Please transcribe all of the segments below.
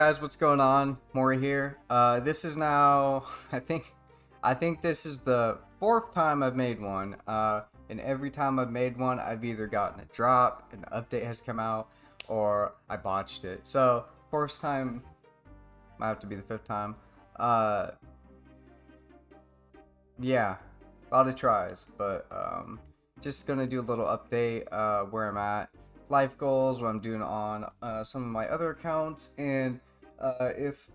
Guys, what's going on? Maury here. This is now I think this is the fourth time I've made one. And every time I've made one, I've either gotten a drop, an update has come out, or I botched it. So fourth time might have to be the fifth time. Uh, yeah, a lot of tries, but just gonna do a little update where I'm at, life goals, what I'm doing on some of my other accounts, and if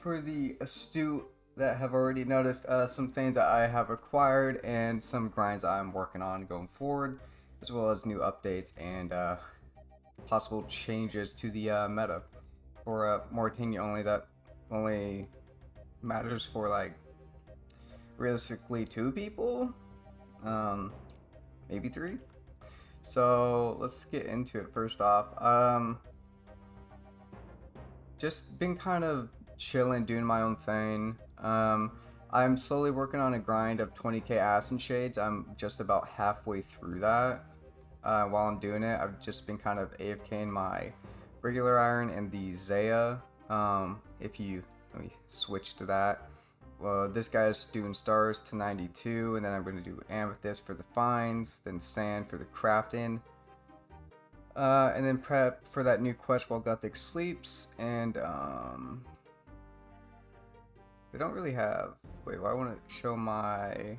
for the astute that have already noticed, some things that I have acquired and some grinds I'm working on going forward, as well as new updates and possible changes to the meta for Morytania only. That only matters for like realistically two people, um, maybe three. So let's get into it. First off, just been kind of chilling, doing my own thing. I'm slowly working on a grind of 20k Ascent Shades. I'm just about halfway through that. While I'm doing it, I've just been kind of AFKing my regular iron and the Zaya. If you let me switch to that. Well, this guy's doing stars to 92, and then I'm going to do amethyst for the finds, then sand for the crafting. And then prep for that new quest while Gothic sleeps, and they don't really have. Wait, well, I want to show my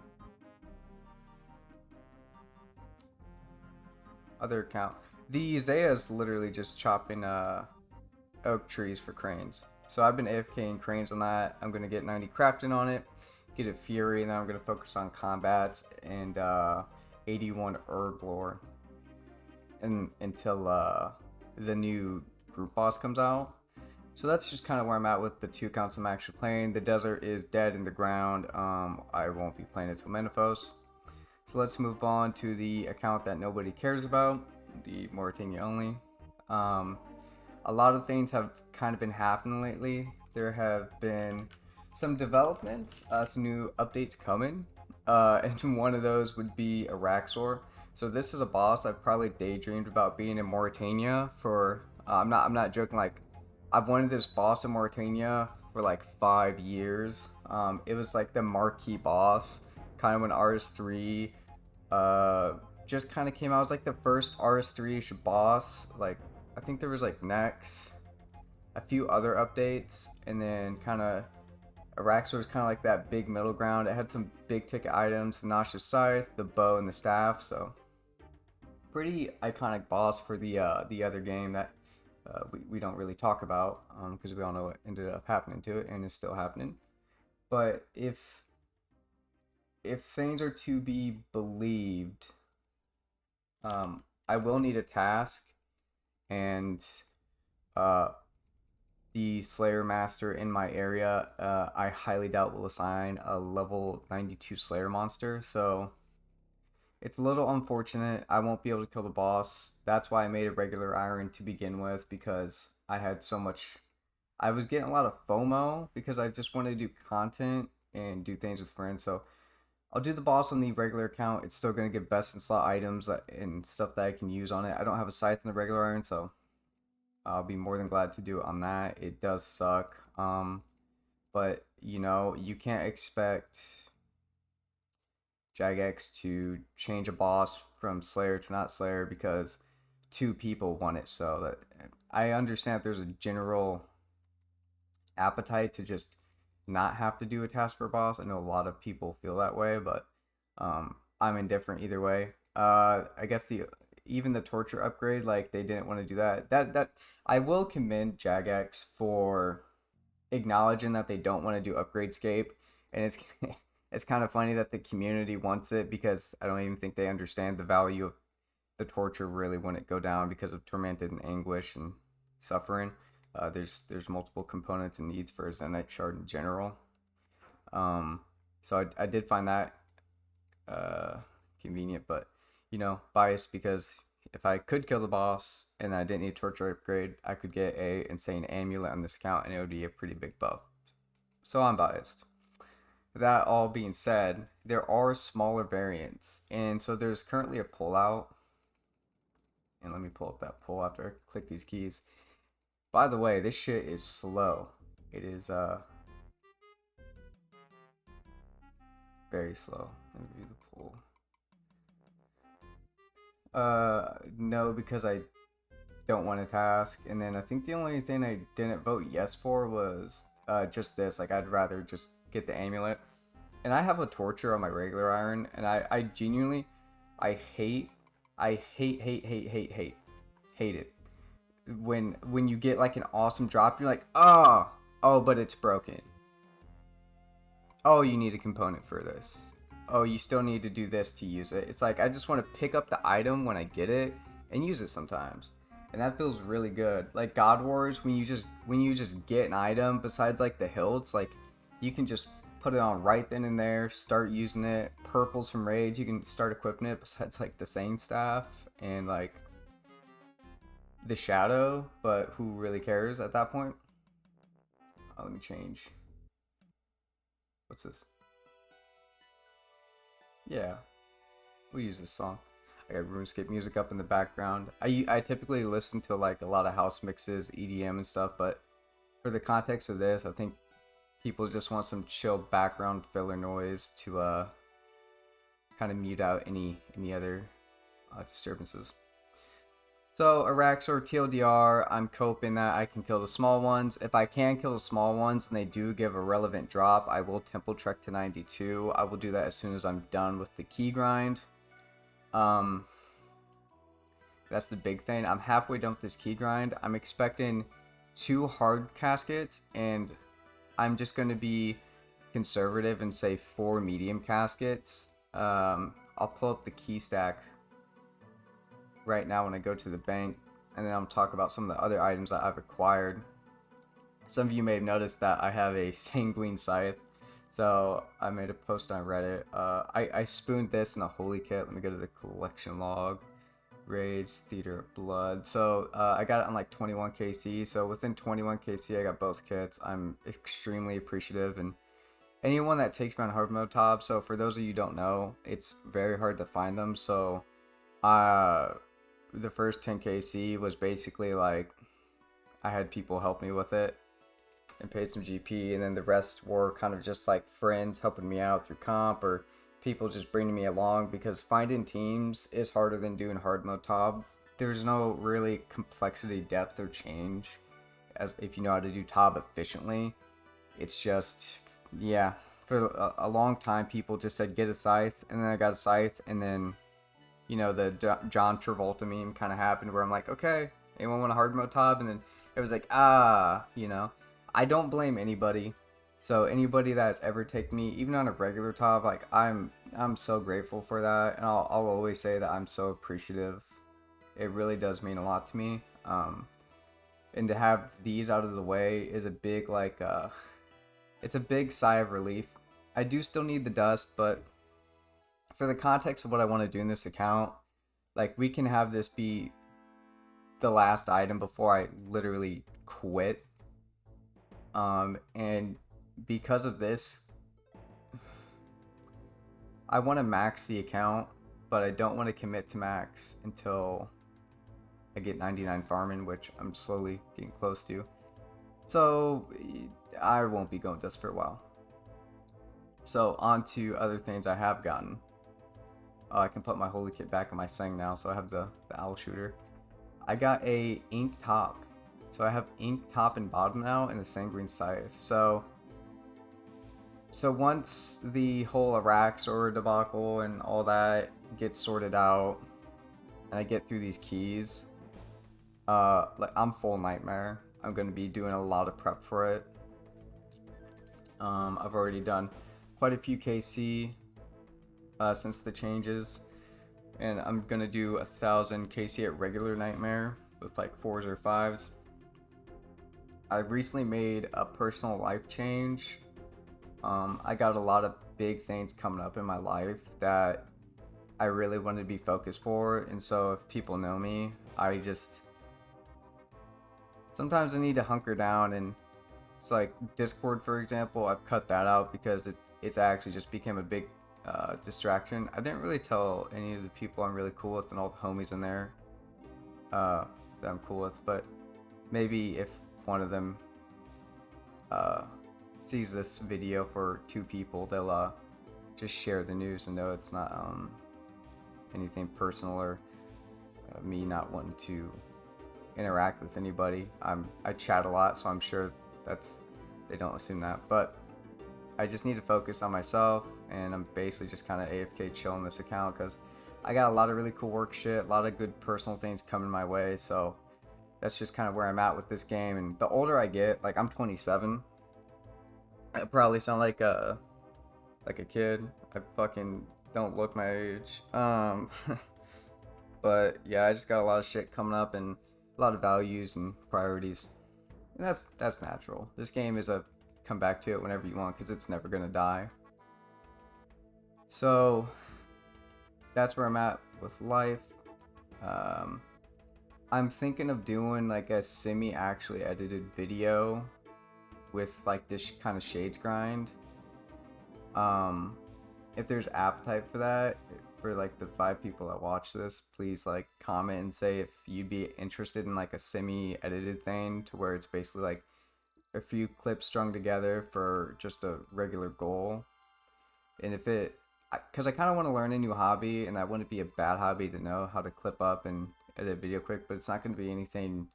other account. The Zaya is literally just chopping oak trees for cranes. So I've been AFKing cranes on that. I'm gonna get 90 crafting on it, get a fury, and then I'm gonna focus on combats and 81 herb lore, and until the new group boss comes out. So that's just kind of where I'm at with the two accounts I'm actually playing. The desert is dead in the ground. I won't be playing it till Menifos. So let's move on to the account that nobody cares about, the Morytania only. A lot of things have kind of been happening lately. There have been some developments, some new updates coming, and one of those would be Araxxor. So this is a boss I've probably daydreamed about being in Morytania for. I'm not joking. Like, I've wanted this boss in Morytania for like 5 years. It was like the marquee boss, kind of when RS3 just kind of came out. It was like the first RS3-ish boss. Like, I think there was like Nex, a few other updates, and then kind of Araxxor was kind of like that big middle ground. It had some big ticket items, the Noxious Scythe, the bow, and the staff. So pretty iconic boss for the other game that we don't really talk about, because we all know what ended up happening to it and is still happening. But if things are to be believed, I will need a task, and uh, the Slayer Master in my area, I highly doubt will assign a level 92 Slayer monster, so it's a little unfortunate. I won't be able to kill the boss. That's why I made a regular iron to begin with, because I had so much. I was getting a lot of FOMO because I just wanted to do content and do things with friends. So I'll do the boss on the regular account. It's still going to get best in slot items and stuff that I can use on it. I don't have a scythe in the regular iron, so I'll be more than glad to do it on that. It does suck. But you know, you can't expect Jagex to change a boss from Slayer to not Slayer because two people want it. So that I understand that there's a general appetite to just not have to do a task for a boss. I know a lot of people feel that way, but I'm indifferent either way. I guess the even the torture upgrade, like, they didn't want to do that. That I will commend Jagex for acknowledging that they don't want to do upgradescape, and it's it's kind of funny that the community wants it, because I don't even think they understand the value of the torture really when it go down because of tormented and anguish and suffering. There's multiple components and needs for a Zenite shard in general. So I did find that uh, convenient, but you know, biased, because if I could kill the boss and I didn't need torture upgrade, I could get a insane amulet on this account and it would be a pretty big buff. So I'm biased. That all being said, there are smaller variants, and so there's currently a pullout. And let me pull up that pull after I click these keys. By the way, this shit is slow. It is very slow. Let me view the pool. No, because I don't want a task. And then I think the only thing I didn't vote yes for was just this. Like, I'd rather just get the amulet. And I have a torture on my regular iron, and I genuinely, I hate it. When you get like an awesome drop, you're like, oh, but it's broken. Oh, you need a component for this. Oh, you still need to do this to use it. It's like, I just want to pick up the item when I get it and use it sometimes. And that feels really good. Like God Wars, when you just get an item, besides like the hilts, like you can just put it on right then and there, start using it. Purples from raids, you can start equipping it besides like the Sane staff and like the shadow, but who really cares at that point? Oh, let me change. What's this? Yeah, we'll use this song. I got RuneScape music up in the background. I typically listen to like a lot of house mixes, EDM and stuff, but for the context of this, I think people just want some chill background filler noise to kind of mute out any other disturbances. So Araxxor TLDR, I'm coping that I can kill the small ones. If I can kill the small ones and they do give a relevant drop, I will temple trek to 92. I will do that as soon as I'm done with the key grind. That's the big thing. I'm halfway done with this key grind. I'm expecting 2 hard caskets, and I'm just going to be conservative and say 4 medium caskets. I'll pull up the key stack right now when I go to the bank, and then I'll talk about some of the other items that I've acquired. Some of you may have noticed that I have a sanguine scythe, so I made a post on Reddit. I spooned this in a holy kit. Let me go to the collection log. Rage, Theater of Blood. So I got it on like 21 KC. So within 21 KC, I got both kits. I'm extremely appreciative, and anyone that takes me on hard mode top. So for those of you who don't know, it's very hard to find them. So the first 10 KC was basically like I had people help me with it and paid some GP, and then the rest were kind of just like friends helping me out through comp or people just bringing me along, because finding teams is harder than doing hard mode TOB. There's no really complexity, depth, or change as if you know how to do TOB efficiently. It's just, yeah, for a long time people just said get a scythe, and then I got a scythe, and then you know the John Travolta meme kind of happened where I'm like, okay, anyone want a hard mode TOB? And then it was like, you know, I don't blame anybody. So anybody that has ever taken me, even on a regular TOB, like I'm so grateful for that, and I'll always say that I'm so appreciative. It really does mean a lot to me. And to have these out of the way is a big it's a big sigh of relief. I do still need the dust, but for the context of what I want to do in this account, like we can have this be the last item before I literally quit. And because of this, I want to max the account, but I don't want to commit to max until I get 99 farming, which I'm slowly getting close to. So I won't be going dust for a while. So on to other things I have gotten. I can put my holy kit back in my thijng now, so I have the owl shooter. I got a ink top. So I have ink top and bottom now and the sanguine scythe. So once the whole Araxxor debacle and all that gets sorted out, and I get through these keys, like I'm full nightmare. I'm gonna be doing a lot of prep for it. I've already done quite a few KC since the changes, and I'm gonna do 1,000 KC at regular nightmare with like 4s or 5s. I recently made a personal life change. I got a lot of big things coming up in my life that I really wanted to be focused for, and so if people know me, sometimes I need to hunker down, and it's like Discord, for example. I've cut that out because it's actually just became a big distraction. I didn't really tell any of the people I'm really cool with and all the homies in there that I'm cool with, but maybe if one of them sees this video for 2 people, they'll just share the news and know it's not anything personal or me not wanting to interact with anybody. I chat a lot, so I'm sure they don't assume that, but I just need to focus on myself, and I'm basically just kind of AFK chilling this account because I got a lot of really cool work shit, a lot of good personal things coming my way, so that's just kind of where I'm at with this game. And the older I get, like I'm 27, I probably sound like a kid. I fucking don't look my age. But yeah, I just got a lot of shit coming up and a lot of values and priorities, and that's natural. This game is a come back to it whenever you want because it's never gonna die. So that's where I'm at with life. I'm thinking of doing like a semi-actually edited video with like this kind of shades grind. If there's appetite for that, for like the 5 people that watch this, please like comment and say if you'd be interested in like a semi-edited thing to where it's basically like a few clips strung together for just a regular goal. And if it, because I kind of want to learn a new hobby, and that wouldn't be a bad hobby to know how to clip up and edit a video quick, but it's not going to be anything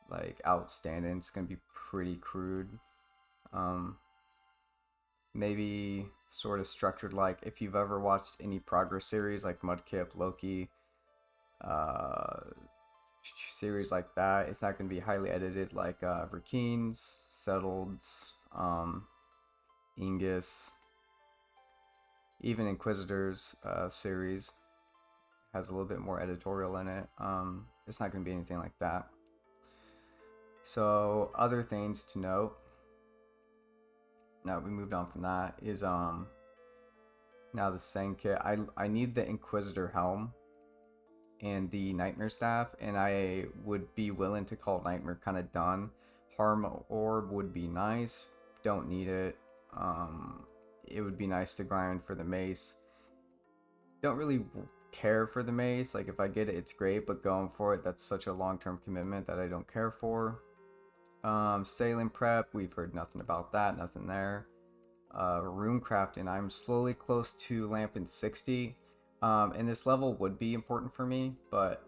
like outstanding. It's going to be pretty crude. Maybe sort of structured like if you've ever watched any progress series like Mudkip, Loki, series like that. It's not going to be highly edited like Verkeen's, Settled's, Ingus, even Inquisitor's series has a little bit more editorial in it. It's not going to be anything like that. So other things to note, now we moved on from that, is now the Thijng kit. I need the Inquisitor helm and the Nightmare staff, and I would be willing to call Nightmare kind of done. Harm Orb would be nice, don't need it. It would be nice to grind for the mace. Don't really care for the mace. Like if I get it, it's great, but going for it, that's such a long-term commitment that I don't care for. Sailing prep, we've heard nothing about that, nothing there. Rune crafting, I'm slowly close to lamping 60. And this level would be important for me, but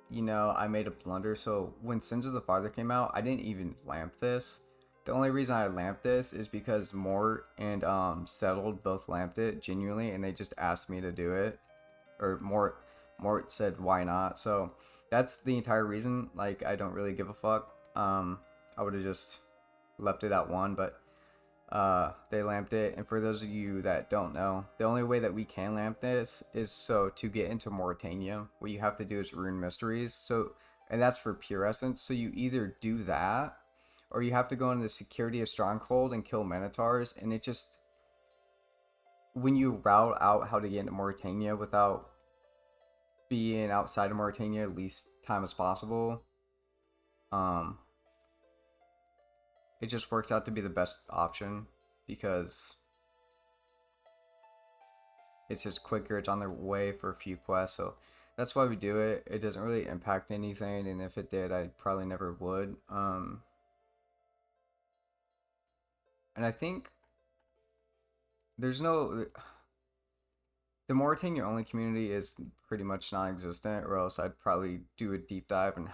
you know, I made a blunder. So when Sins of the Father came out, I didn't even lamp this. The only reason I lamped this is because Mort and Settled both lamped it genuinely, and they just asked me to do it, or Mort said why not. So that's the entire reason. Like I don't really give a fuck. I would have just left it at 1, but they lamped it. And for those of you that don't know, the only way that we can lamp this is so to get into Morytania, what you have to do is rune mysteries. So, and that's for pure essence. So you either do that, or you have to go into the security of Stronghold and kill Minotaurs. And it just, when you route out how to get into Morytania without being outside of Morytania at least time as possible, it just works out to be the best option because it's just quicker. It's on their way for a few quests, so that's why we do it. It doesn't really impact anything, and if it did, I probably never would. And I think there's no... The Morytania only community is pretty much non-existent, or else I'd probably do a deep dive on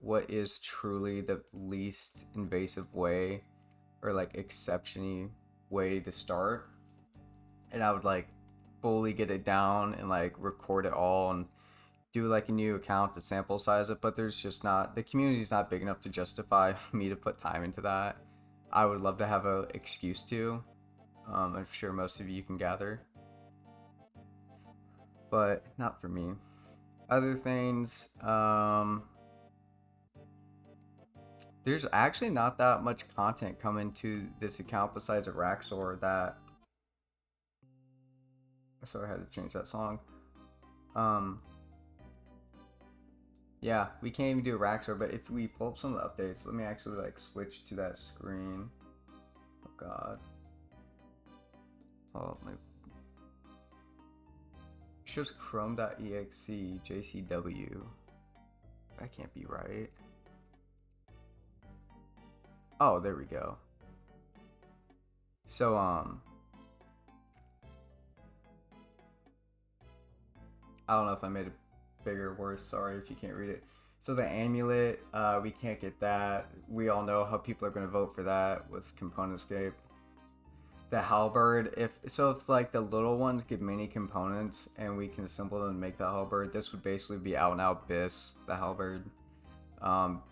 what is truly the least invasive way, or like exception-y way to start. And I would like fully get it down and like record it all and do like a new account to sample size it, but there's just not, the community's not big enough to justify me to put time into that. I would love to have an excuse to. I'm sure most of you can gather, but not for me. Other things, there's actually not that much content coming to this account besides Araxxor that... Sorry, I had to change that song. Yeah, we can't even do Araxxor, but if we pull up some of the updates, let me actually like switch to that screen. Oh god. Oh, my... Shows chrome.exe JCW. That can't be right. Oh, there we go. So, I don't know if I made it bigger or worse. Sorry if you can't read it. So the amulet, we can't get that. We all know how people are going to vote for that with component escape. The halberd, if like the little ones give mini components and we can assemble them and make the halberd, this would basically be out and out bis, the halberd. Um,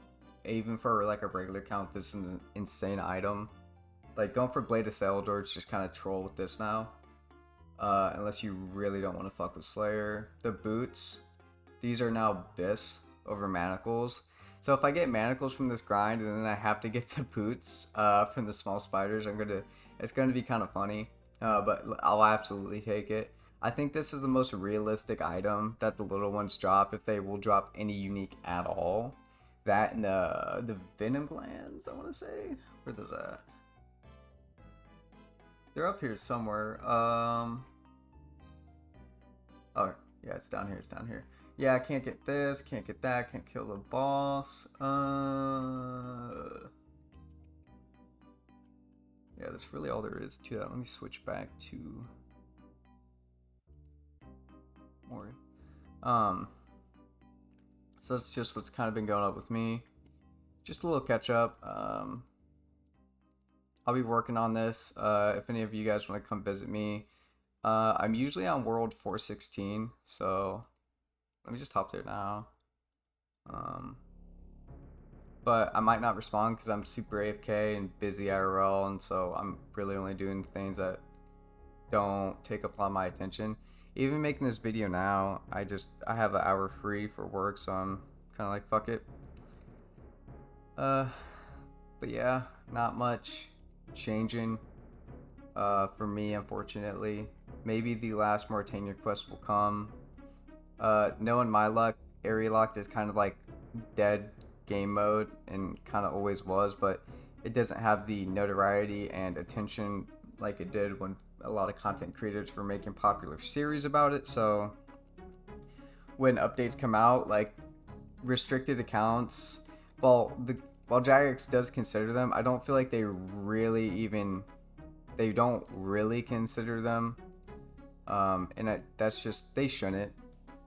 Even for like a regular count, this is an insane item. Like going for Blade of Saildor, it's just kind of troll with this now. Unless you really don't want to fuck with Slayer. The boots, these are now bis over manacles. So if I get manacles from this grind and then I have to get the boots from the small spiders, it's gonna be kind of funny. But I'll absolutely take it. I think this is the most realistic item that the little ones drop, if they will drop any unique at all. That and the venom glands, I want to say. Where those at? They're up here somewhere. Oh, yeah, it's down here. It's down here. Yeah, I can't get this. Can't get that. Can't kill the boss. Yeah, that's really all there is to that. Let me switch back to more. So that's just what's kind of been going on with me. Just a little catch up. I'll be working on this. If any of you guys want to come visit me, I'm usually on World 416, so let me just hop there now. But I might not respond because I'm super AFK and busy IRL, and so I'm really only doing things that don't take up a lot of my attention. Even making this video now, I have an hour free for work, so I'm kind of like, fuck it. But yeah, not much changing for me, unfortunately. Maybe the last Morytania quest will come. Knowing my luck, area locked is kind of like dead game mode and kind of always was, but it doesn't have the notoriety and attention like it did when a lot of content creators were making popular series about it. So when updates come out, like restricted accounts, while Jagex does consider them, I don't feel like they don't really consider them. And that's just, they shouldn't,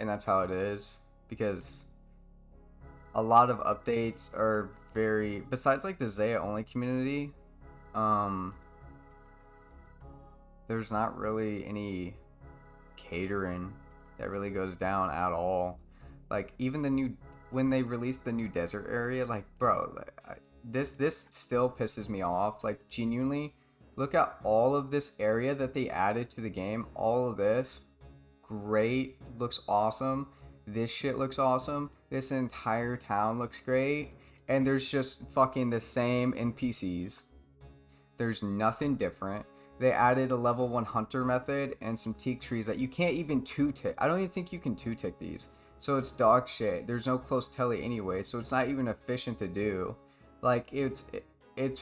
and that's how it is, because a lot of updates are very, besides like the Zaya only community, there's not really any catering that really goes down at all. Like even when they released the new desert area, like bro, this still pisses me off. Like genuinely, look at all of this area that they added to the game. All of this, great, looks awesome. This shit looks awesome. This entire town looks great. And there's just fucking the same NPCs. There's nothing different. They added a level 1 hunter method and some teak trees that you can't even two-tick. I don't even think you can two-tick these. So it's dog shit. There's no close telly anyway, so it's not even efficient to do. Like, it's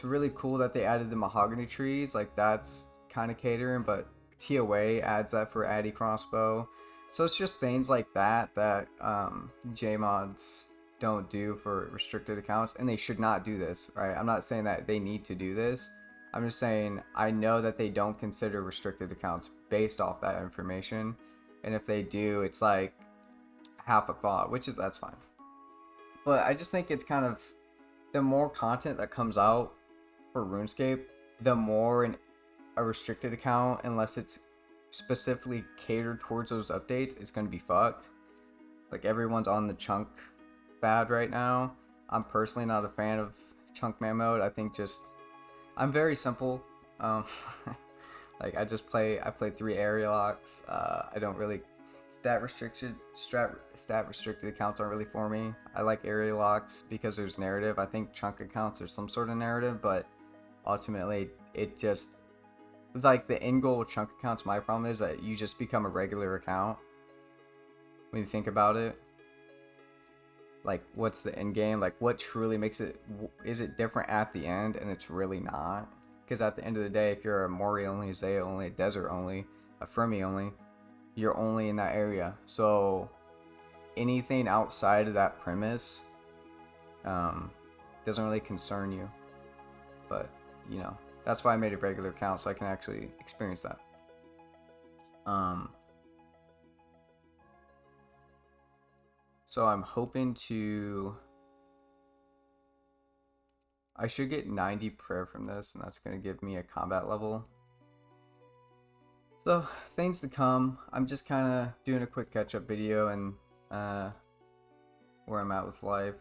really cool that they added the mahogany trees. Like, that's kind of catering, but TOA adds that for Addy crossbow. So it's just things like that JMods don't do for restricted accounts, and they should not do this, right? I'm not saying that they need to do this. I'm just saying I know that they don't consider restricted accounts based off that information, and if they do, it's like half a thought, that's fine. But I just think it's kind of, the more content that comes out for RuneScape, the more a restricted account, unless it's specifically catered towards those updates, it's going to be fucked. Like everyone's on the chunk fad right now. I'm personally not a fan of chunk man mode. I think I'm very simple. Like I play 3 area locks. I don't really stat restricted accounts aren't really for me. I like area locks because there's narrative. I think chunk accounts are some sort of narrative, but ultimately it just, like the end goal with chunk accounts, my problem is that you just become a regular account when you think about it. Like what's the end game? Like what truly makes it, is it different at the end? And it's really not, because at the end of the day, if you're a Mori only, a Zaya only, a desert only, a Fermi only, you're only in that area. So anything outside of that premise doesn't really concern you. but you know, that's why I made a regular account, so I can actually experience that. So I'm hoping to... I should get 90 prayer from this, and that's going to give me a combat level. So, things to come. I'm just kind of doing a quick catch-up video and where I'm at with life.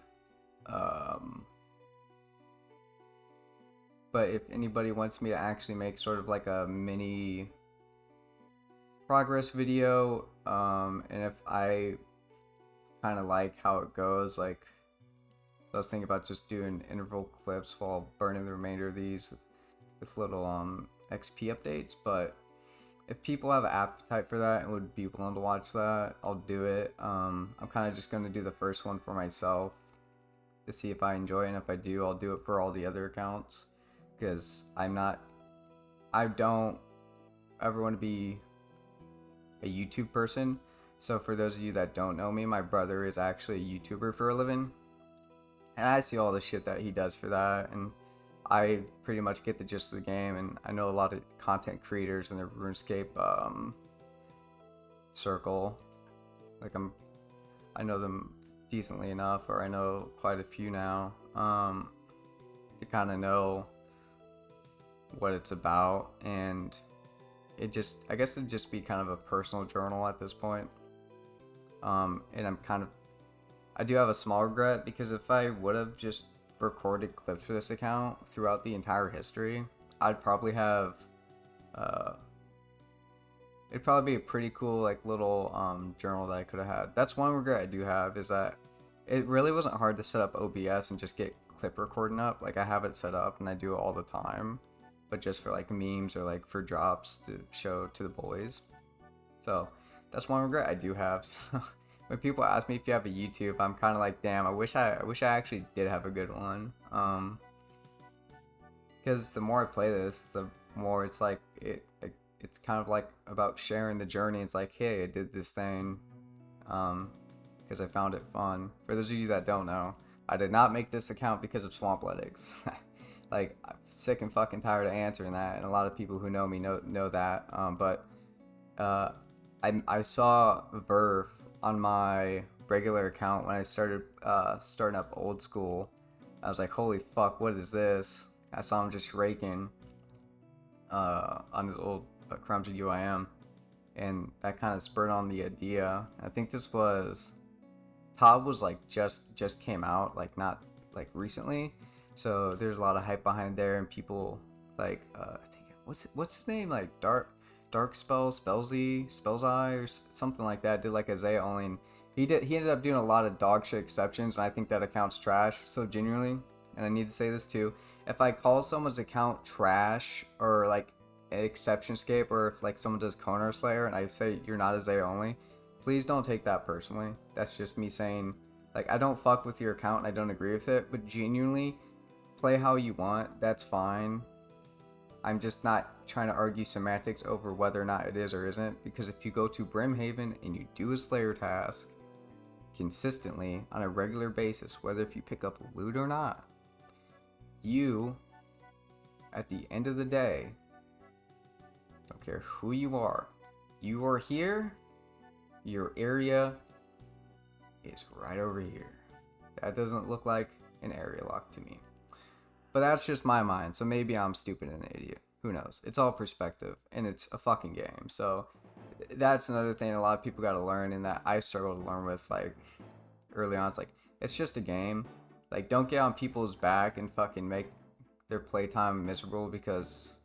But if anybody wants me to actually make sort of like a mini progress video, and if I kind of like how it goes, like I was thinking about just doing interval clips while burning the remainder of these with little XP updates. But if people have an appetite for that and would be willing to watch that, I'll do it. I'm kind of just going to do the first one for myself to see if I enjoy it, and if I do, I'll do it for all the other accounts, because I don't ever want to be a YouTube person. So for those of you that don't know me, my brother is actually a YouTuber for a living, and I see all the shit that he does for that, and I pretty much get the gist of the game. And I know a lot of content creators in the RuneScape circle. Like I know them decently enough, or I know quite a few now, to kind of know what it's about. And I guess it'd just be kind of a personal journal at this point. And I do have a small regret, because if I would have just recorded clips for this account throughout the entire history, I'd probably have it'd probably be a pretty cool like little journal that I could have had. That's one regret I do have, is that it really wasn't hard to set up OBS and just get clip recording up. Like, I have it set up and I do it all the time, but just for like memes or like for drops to show to the boys. So that's one regret I do have. So when people ask me if you have a YouTube, I'm kind of like, damn, I wish I actually did have a good one. Because the more I play this, the more it's like it's kind of like about sharing the journey. It's like, hey, I did this thing because I found it fun. For those of you that don't know, I did not make this account because of Swampletics. Like, I'm sick and fucking tired of answering that, and a lot of people who know me know that. But I saw Verve on my regular account when I started starting up old school. I was like, holy fuck, what is this? I saw him just raking on his old Crimes of UIM, and that kind of spurred on the idea. I think this was Todd was like just came out, like not like recently, so there's a lot of hype behind there, and people like I think what's his name, like Dark Spellseye or something like that, did like Isaiah only, and he ended up doing a lot of dog shit exceptions, and I think that account's trash. So genuinely, and I need to say this too, if I call someone's account trash or like an exceptionscape, or if like someone does Konar Slayer and I say you're not Isaiah only, please don't take that personally. That's just me saying, like, I don't fuck with your account and I don't agree with it, but genuinely play how you want, that's fine. I'm just not trying to argue semantics over whether or not it is or isn't, because if you go to Brimhaven and you do a Slayer task consistently on a regular basis, whether if you pick up loot or not, you, at the end of the day, don't care who you are here, your area is right over here. That doesn't look like an area lock to me. But that's just my mind, so maybe I'm stupid and an idiot. Who knows? It's all perspective, and it's a fucking game. So that's another thing a lot of people gotta learn, and that I struggle to learn with, like, early on. It's like, it's just a game. Like, don't get on people's back and fucking make their playtime miserable because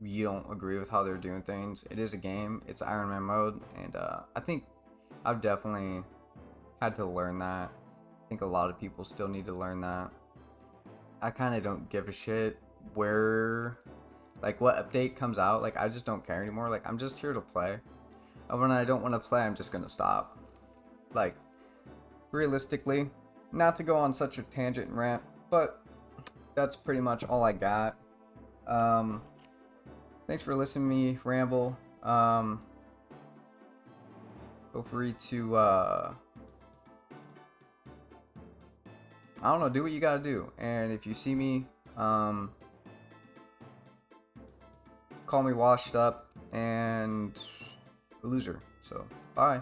you don't agree with how they're doing things. It is a game. It's Ironman mode, and I think I've definitely had to learn that. I think a lot of people still need to learn that. I kind of don't give a shit where, like, what update comes out. Like, I just don't care anymore. Like, I'm just here to play, and when I don't want to play, I'm just gonna stop. Like, realistically, not to go on such a tangent and rant, but that's pretty much all I got. Thanks for listening to me ramble. Feel free to I don't know, do what you gotta do. And if you see me Call me washed up and a loser. So, bye.